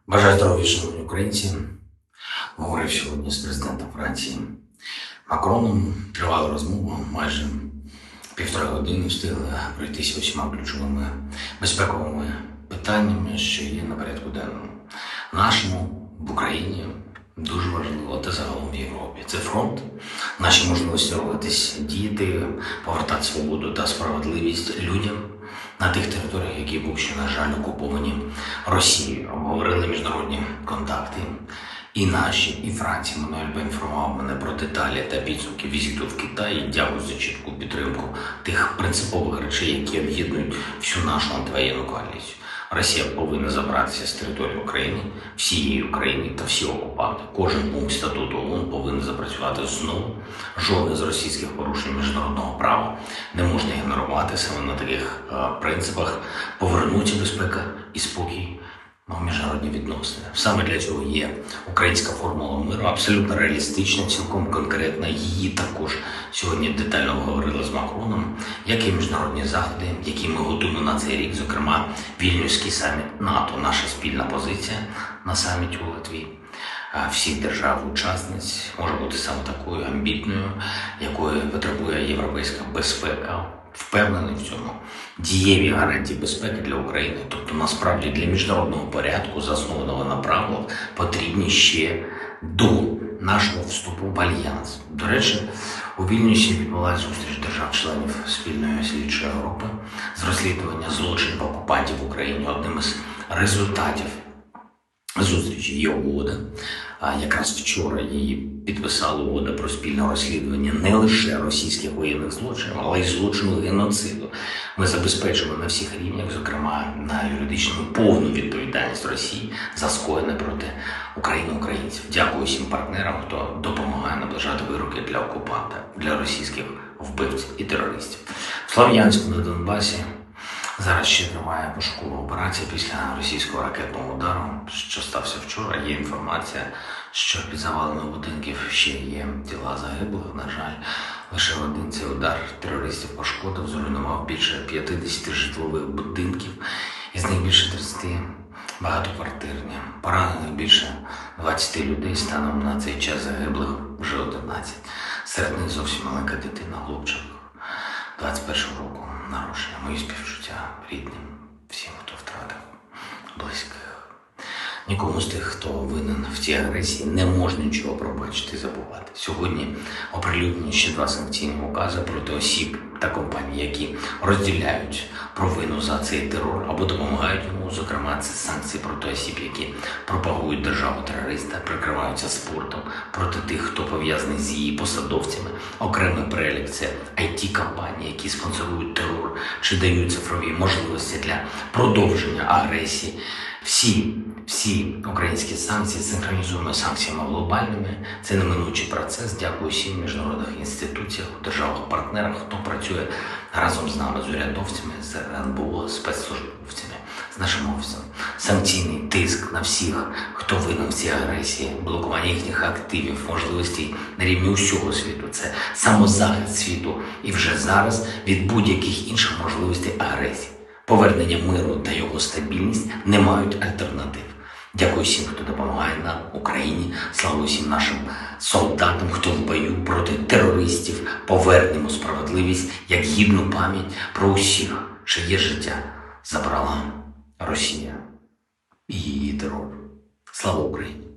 Бажаю здоров'я, шановні українці. Говорив сьогодні з президентом Франції Макроном. Тривала розмова, майже півтори години встигли пройтися усіма ключовими безпековими питаннями, що є на порядку денному. Нашому в Україні дуже важливо та загалом в Європі. Це фронт, наші можливості рухатись, діяти, повертати свободу та справедливість людям на тих територіях, які були ще, на жаль, окуповані Росією. Обговорили міжнародні контакти. І наші, і Франція. Мануель поінформував мене про деталі та підсумки візиту в Китаї. Дякую за чітку підтримку тих принципових речей, які об'єднують всю нашу антивоєнну коаліцію. Росія повинна забратися з території України, всієї України та всі окупанти. Кожен пункт статуту ООН повинен запрацювати знову. Жодне з російських порушень міжнародного права не можна ігнорувати. Саме на таких принципах повернуться безпека і спокій в міжнародні відносини. Саме для цього є українська формула миру, абсолютно реалістична, цілком конкретна. Її також сьогодні детально обговорили з Макроном, як і міжнародні заходи, які ми готуємо на цей рік, зокрема Вільнюський саміт НАТО, наша спільна позиція на саміті у Литві. Всіх держав-учасниць може бути саме такою амбітною, якої потребує європейська безпека. Впевнений в цьому. Дієві гарантії безпеки для України, тобто насправді для міжнародного порядку, заснованого на правилах, потрібні ще до нашого вступу в Альянс. До речі, у Вільнюсі відбулася зустріч держав-членів спільної слідчої групи з розслідування злочинів окупантів в Україні. Одним із результатів зустрічі є угода. Якраз вчора її підписали, угода про спільне розслідування не лише російських воєнних злочинів, але й злочину геноциду. Ми забезпечимо на всіх рівнях, зокрема на юридичну, повну відповідальність Росії за скоєне проти України українців. Дякую всім партнерам, хто допомагає наближати вироки для окупанта, для російських вбивців і терористів. В Слов'янську на Донбасі зараз ще триває пошукова операція після російського ракетного удару, що стався вчора. Є інформація, що під завалами будинків ще є тіла загиблих. На жаль, лише один цей удар терористів пошкодив, зруйнував більше 50 житлових будинків, із них більше 30 багатоквартирні. Поранених більше 20 людей, станом на цей час загиблих вже 11. Серед них зовсім маленька дитина, хлопчик 21-го року народження. Мої співчуття рідним, всім, хто втратив близьких. Нікому з тих, хто винен в цій агресії, не можна нічого пробачити і забувати. Сьогодні оприлюднені ще 2 санкційні укази проти осіб та компаній, які розділяють провину за цей терор або допомагають йому. Зокрема, це санкції проти осіб, які пропагують державу-терориста, прикриваються спортом, проти тих, хто пов'язаний з її посадовцями. Окремий перелік – це IT-компанії, які спонсорують терор чи дають цифрові можливості для продовження агресії. Всі українські санкції синхронізуємо з санкціями глобальними. Це неминучий процес. Дякую всім міжнародних інституціях, державах-партнерах, хто працює разом з нами, з урядовцями, з РНБО, з спецслужбовцями, з нашим офісом. Санкційний тиск на всіх, хто винен в цій агресії, блокування їхніх активів, можливостей на рівні усього світу. Це самозахист світу і вже зараз від будь-яких інших можливостей агресії. Повернення миру та його стабільність не мають альтернатив. Дякую всім, хто допомагає нам, Україні. Слава усім нашим солдатам, хто в бою проти терористів. Повернемо справедливість як гідну пам'ять про усіх, чиє життя забрала Росія і її терор. Слава Україні!